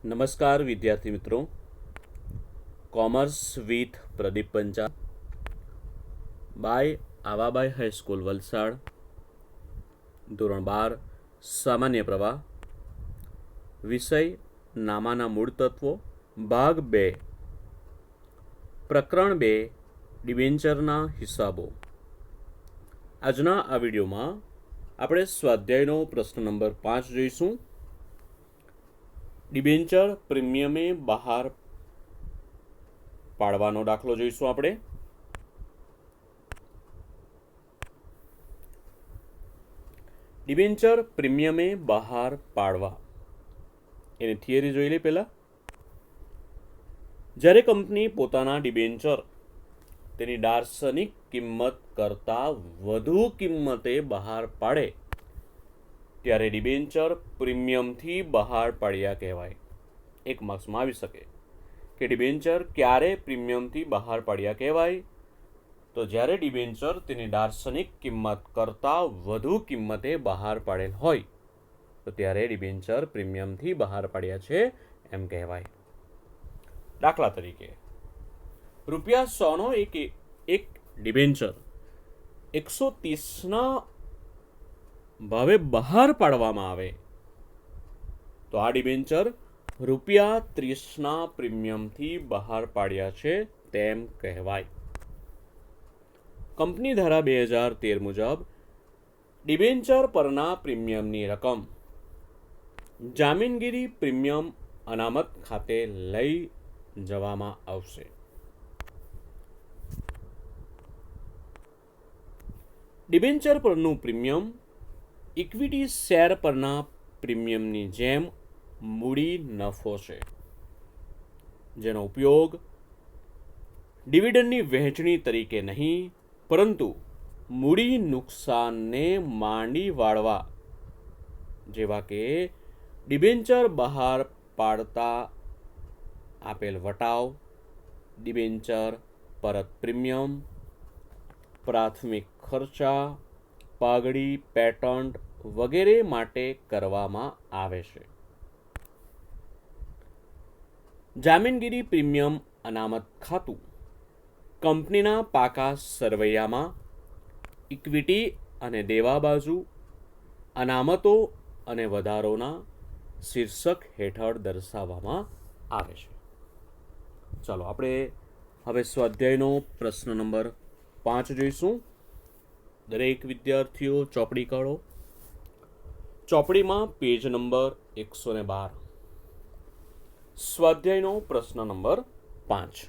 નમસ્કાર વિદ્યાર્થી મિત્રો, commerce with Pradeep Panchal by Awabai high school Valsad, ધોરણ 12 સામાન્ય પ્રવાહ, વિષય નામાના મૂળ તત્વો, ભાગ 2, પ્રકરણ 2, ડિબેન્ચરના હિસાબો. આજના આ વિડીયોમાં આપણે સ્વાધ્યાયનો પ્રશ્ન નંબર 5 જોઈશું. ડિબેન્ચર પ્રીમિયમે બહાર પાડવાનો દાખલો જોઈશું આપણે. ડિબેન્ચર પ્રીમિયમે બહાર પાડવા એની થિયરી જોઈ લે પહેલા. જ્યારે કંપની પોતાના ડિબેન્ચર તેની દાર્શનિક કિંમત કરતાં વધુ કિંમતે બહાર પાડે ત્યારે ડિબેન્ચર પ્રીમિયમથી બહાર પાડ્યા કહેવાય. 1 માર્ક્સમાં આવી શકે કે ડિબેન્ચર ક્યારે પ્રીમિયમથી બહાર પાડ્યા કહેવાય? તો જ્યારે ડિબેન્ચર તેની દાર્શનિક કિંમત કરતાં વધુ કિંમતે બહાર પાડેલ હોય તો ત્યારે ડિબેન્ચર પ્રીમિયમથી બહાર પાડ્યા છે એમ કહેવાય. દાખલા તરીકે ₹100નો એક ડિબેન્ચર 130ના ભાવે બહાર પાડવામાં આવે તો આ ડિબેન્ચર ₹30ના પ્રીમિયમથી બહાર પાડ્યા છે તેમ કહેવાય. કંપની ધારા 2013 મુજબ ડિબેન્ચર પરના પ્રીમિયમની રકમ જામીનગીરી પ્રીમિયમ અનામત ખાતે લઈ જવામાં આવશે. ડિબેન્ચર પરનું પ્રીમિયમ ઇક્વિટી શેર પરના પ્રીમિયમની જેમ મૂડી નફો છે, જેનો ઉપયોગ ડિવિડન્ડની વહેંચણી તરીકે નહીં પરંતુ મૂડી નુકસાનને માંડી વાળવા જેવા કે ડિબેન્ચર બહાર પાડતા આપેલ વટાવ, ડિબેન્ચર પરત પ્રીમિયમ, પ્રાથમિક ખર્ચા, પાઘડી, પેટન્ટ વગેરે માટે કરવામાં આવે છે. જામીનગીરી પ્રીમિયમ અનામત ખાતું કંપનીના પાકા સરવૈયામાં ઇક્વિટી અને દેવા બાજુ અનામતો અને વધારોના શીર્ષક હેઠળ દર્શાવવામાં આવે છે. ચાલો આપણે હવે સ્વાધ્યાયનો પ્રશ્ન નંબર 5 જોઈશું. દરેક વિદ્યાર્થીઓ ચોપડી કાઢો. ચોપડીમાં પેજ નંબર 112. સ્વાધ્યાયનો પ્રશ્ન નંબર 5.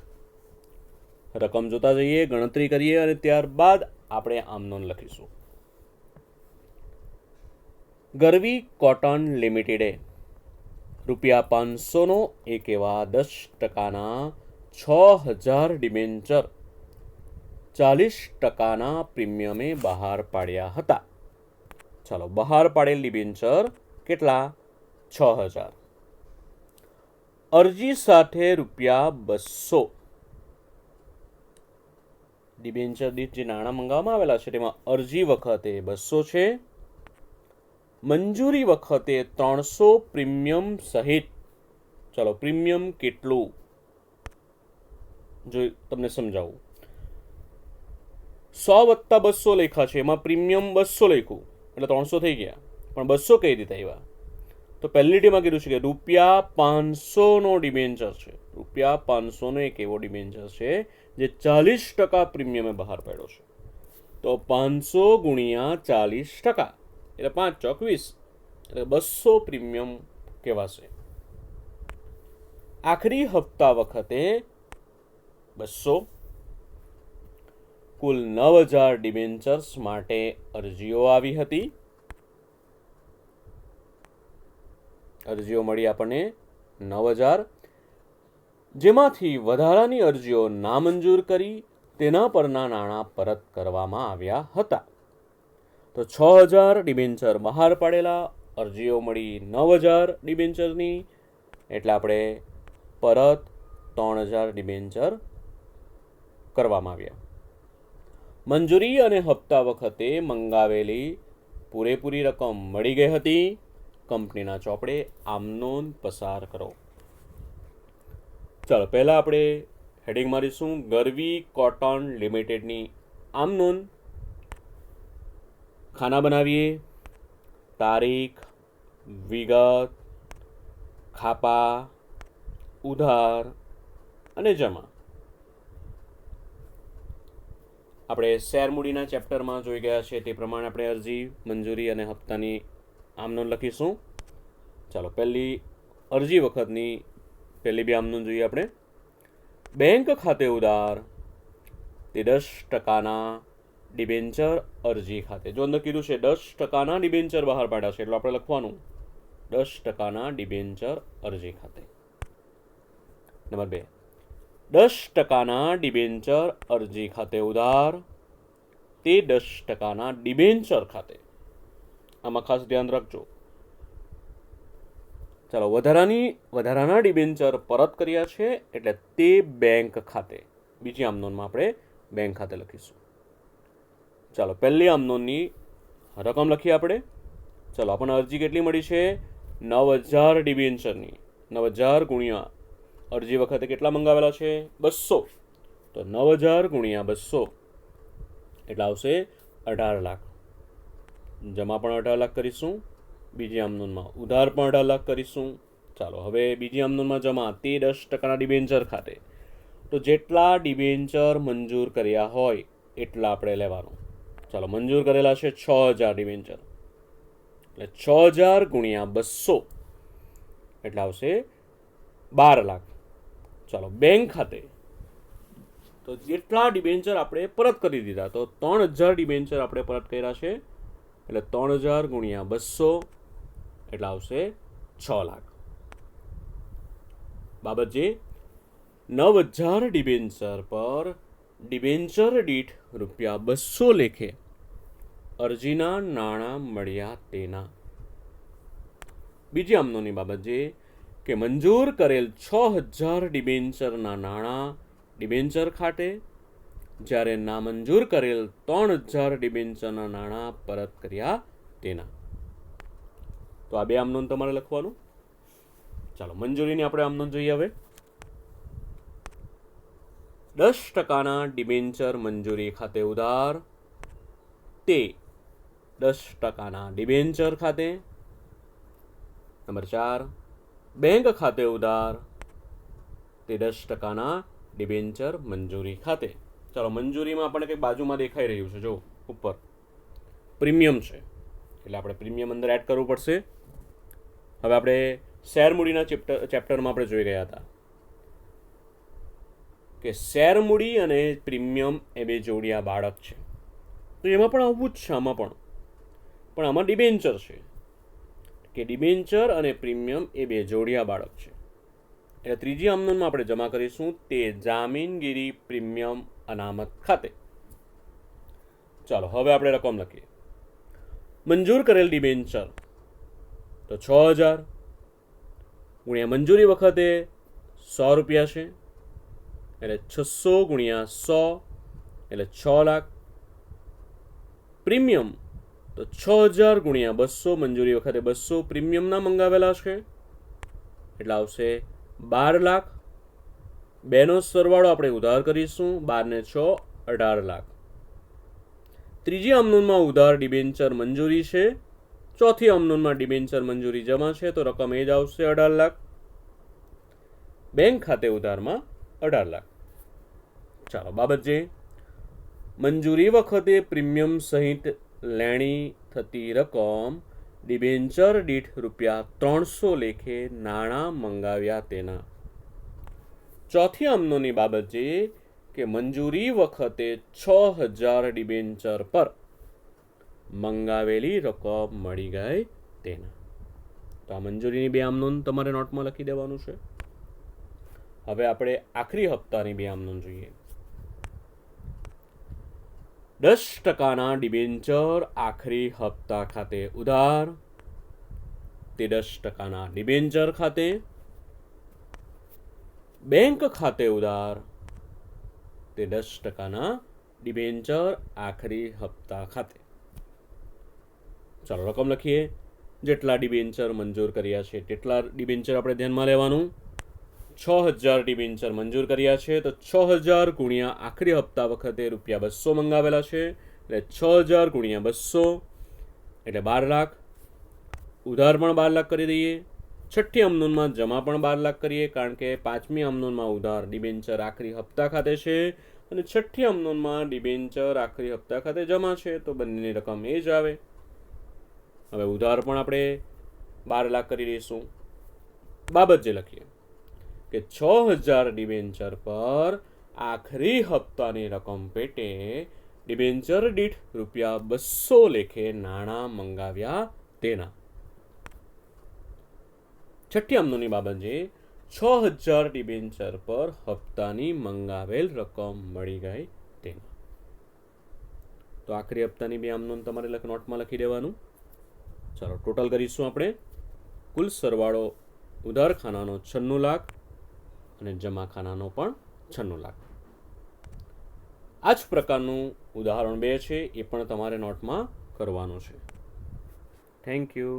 રકમ જોતા જઈએ, ગણતરી કરીએ અને ત્યારબાદ આપણે આમનોંધ લખીશું. ગરવી કોટન લિમિટેડે ₹500નો એક એવા 10%ના 6000 ડિબેન્ચર 40%ના પ્રીમિયમે બહાર પાડ્યા હતા. ચાલો, બહાર પાડેલ ડિબેન્ચર કેટલા? 6000. અરજી સાથે ₹200 ડિબેન્ચર દીઠ જે નાણાં મંગાવવામાં આવેલા છે તેમાં અરજી વખતે 200 છે, મંજૂરી વખતે 300 પ્રીમિયમ સહિત. ચાલો, પ્રીમિયમ કેટલું જો તમને સમજાવું. 100 + 200 લખ્યા છે, એમાં પ્રીમિયમ 200 લખ્યું એટલે 300 થઈ ગયા, પણ 200 કઈ રીતે આવ્યા? તો પહેલી ટીમાં કીધું છે કે ₹500નો ડિબેન્ચર છે. ₹500નો એક એવો ડિબેન્ચર છે જે 40% પ્રીમિયમે બહાર પાડ્યો છે. તો 500 × 40% એટલે 5 ચોક 20 એટલે 200 પ્રીમિયમ કહેવાશે. આખરી હપ્તા વખતે 200. કુલ 9000 ડિબેન્ચર્સ માટે અરજીઓ આવી હતી. અરજીઓ મળી આપણને 9000, જેમાંથી વધારાની અરજીઓ નામંજૂર કરી તેના પરના નાણાં પરત કરવામાં આવ્યા હતા. તો 6000 ડિબેન્ચર બહાર પાડેલા, અરજીઓ મળી 9000 ડિબેન્ચરની, એટલે આપણે પરત 3000 ડિબેન્ચર કરવામાં આવ્યા. મંજૂરી અને હપ્તા વખતે મંગાવેલી પૂરેપૂરી રકમ મળી ગઈ હતી. કંપનીના ચોપડે આમનોંધ પસાર કરો. ચાલો પહેલાં આપણે હેડિંગ મારીશું ગરવી કોટન લિમિટેડની આમ નોંધ. ખાના બનાવીએ, તારીખ, વિગત, ખાપા, ઉધાર અને જમા. આપણે શેર મૂડીના ચેપ્ટરમાં જોઈ ગયા છે તે પ્રમાણે આપણે અરજી, મંજૂરી અને હપ્તાની આમનોંધ લખીશું. ચાલો પહેલી અરજી વખતની પહેલી બે આમનોંધ જોઈએ આપણે. બેંક ખાતે ઉધાર તે 10% ડિબેન્ચર અરજી ખાતે. જો અંદર કીધું છે 10% ડિબેન્ચર બહાર પાડ્યા છે એટલે આપણે લખવાનું 10% ડિબેન્ચર અરજી ખાતે. નંબર 2, 10% ડિબેન્ચર અરજી ખાતે ઉધાર તે 10% ડિબેન્ચર ખાતે. આમાં ખાસ ધ્યાન રાખજો. ચાલો વધારાના ડિબેન્ચર પરત કર્યા છે એટલે તે બેંક ખાતે. બીજી આમનોંધમાં આપણે બેંક ખાતે લખીશું. ચાલો પહેલી આમનોંધની રકમ લખીએ આપણે. ચાલો આપણને અરજી કેટલી મળી છે? 9000 ડિબેન્ચરની. 9000 ગુણ્યા અરજી વખતે કેટલા મંગાવેલા છે? 200. તો 9000 ગુણ્યા 200 એટલે આવશે 18 લાખ. જમા પણ 18 લાખ કરીશું. બીજી આમનોંધમાં ઉધાર પણ 18 લાખ કરીશું. ચાલો હવે બીજી આમનોંધમાં જમા તે 10% ડિબેન્ચર ખાતે. તો જેટલા ડિબેન્ચર મંજૂર કર્યા હોય એટલા આપણે લેવાનું. ચાલો મંજૂર કરેલા છે 6000 ડિબેન્ચર એટલે 6000 ગુણ્યા 200 એટલે આવશે 12 લાખ. ચાલો બેંક ખાતે તો જેટલા ડિબેન્ચર આપણે પરત કરી દીધા તો 3000 ડિબેન્ચર આપણે પરત કર્યા છે એટલે 3000 ગુણ્યા 200 એટલે આવશે 6 લાખ. બાબતજી 9000 ડિબેન્ચર પર ડિબેન્ચર દીઠ ₹200 લેખે અરજીના નાણાં મળ્યા તેના. બીજી આમનોની બાબત જે કે મંજૂર કરેલ 6000 ડિબેન્ચરના નાણાં ડિબેન્ચર ખાતે જ્યારે નામંજૂર કરેલ 3000 ડિબેન્ચરના નાણાં પરત કર્યા તેના. તો આ બે આમનોંધ તમારે લખવાનું. ચાલો મંજૂરીની આપણે આમનોંધ જોઈએ હવે. 10% ડિબેન્ચર મંજૂરી ખાતે ઉધાર તે 10% ડિબેન્ચર ખાતે. નંબર 4, બેંક ખાતે ઉધાર તે 10% ડિબેન્ચર મંજૂરી ખાતે. ચાલો મંજૂરીમાં આપણને કંઈક બાજુમાં દેખાઈ રહ્યું છે, જો ઉપર પ્રીમિયમ છે એટલે આપણે પ્રીમિયમ અંદર એડ કરવું પડશે. હવે આપણે શેર મૂડીના ચેપ્ટરમાં આપણે જોઈ ગયા હતા કે શેર મૂડી અને પ્રીમિયમ એ બે જોડિયા બાળક છે. તો એમાં પણ આવું જ છે. પણ આમાં ડિબેન્ચર છે કે ડિબેન્ચર અને પ્રીમિયમ એ બે જોડિયા બાળક છે. એટલે ત્રીજી આમનોંધમાં આપણે જમા કરીશું તે જામીનગીરી પ્રીમિયમ અનામત ખાતે. ચાલો હવે આપણે રકમ લખીએ. મંજૂર કરેલ ડિબેન્ચર તો 6000 ગુણ્યા મંજૂરી વખતે ₹100 છે એટલે 600 ગુણ્યા 100 એટલે 6 લાખ. પ્રીમિયમ તો 6000 ગુણ્યા 200 મંજૂરી વખતે 200 પ્રીમિયમના મંગાવેલા છે એટલે આવશે 12 લાખ. બેનો સરવાળો આપણે ઉધાર કરીશું. 12 ને 6 18 લાખ. ત્રીજી આમનોંધમાં ઉધાર ડિબેન્ચર મંજૂરી છે. ચોથી આમનોંધમાં ડિબેન્ચર મંજૂરી જમા છે તો રકમ એ જ આવશે 18 લાખ. બેંક ખાતે ઉધારમાં 18 લાખ. ચાલો બાબત જે મંજૂરી વખતે પ્રીમિયમ સહિત લેણી થતી રકમ ડિબેન્ચર દીઠ ₹300 લેખે નાણાં મંગાવ્યા તેના. ચોથી આમનોની બાબત જે કે મંજૂરી વખતે 6000 ડિબેન્ચર પર મંગાવેલી રકમ મળી ગઈ તેના. તો આ મંજૂરીની બે આમનોંધ તમારે નોટમાં લખી દેવાનું છે. હવે આપણે આખરી હપ્તાની બે આમનોંધ જોઈએ. 10% ડિબેન્ચર આખરી હપ્તા ખાતે ઉધાર તે 10% ડિબેન્ચર ખાતે. બેંક ખાતે ઉધાર તે 10% ડિબેન્ચર આખરી હપ્તા ખાતે. ચાલો રકમ લખીએ. જેટલા ડિબેન્ચર મંજૂર કર્યા છે તેટલા ડિબેન્ચર આપણે ધ્યાનમાં લેવાનું. 6000 ડિબેન્ચર મંજૂર કર્યા છે, તો 6000 ગુણ્યા આખરી હપ્તા વખતે ₹200 મંગાવેલા છે, એટલે 6000 ગુણ્યા 200 એટલે 12 લાખ. ઉધાર પણ 12 લાખ કરી દઈએ. છઠ્ઠી અમનોનમાં જમા પણ 12 લાખ કરીએ, કારણ કે પાંચમી અમનોનમાં ઉધાર ડિબેન્ચર આખરી હપ્તા ખાતે છે અને છઠ્ઠી અમનોનમાં ડિબેન્ચર આખરી હપ્તા ખાતે જમા છે, તો બંનેની રકમ એ જ આવે. હવે ઉધાર પણ આપણે 12 લાખ કરી દઈશું. બાબત જે લખીએ કે 6000 ડિબેન્ચર પર આખરી હપ્તાની રકમ પેટે ડિબેન્ચર દીઠ ₹200 લેખે નાણાં મંગાવ્યા તેના. છઠ્ઠી અમનોની બાબત છે 6000 ડિબેન્ચર પર હપ્તાની મંગાવેલ રકમ મળી ગઈ તેના. તો આખરી હપ્તાની બે અમનોન તમારે નોટમાં લખી દેવાનું. ચાલો ટોટલ કરીશું આપણે. કુલ સરવાળો ઉધાર ખાનાનો 96 લાખ અને જમા ખાનાનો પણ 96 લાખ. આ જ પ્રકારનું ઉદાહરણ 2 છે, એ પણ તમારે નોટમાં કરવાનું છે. Thank you.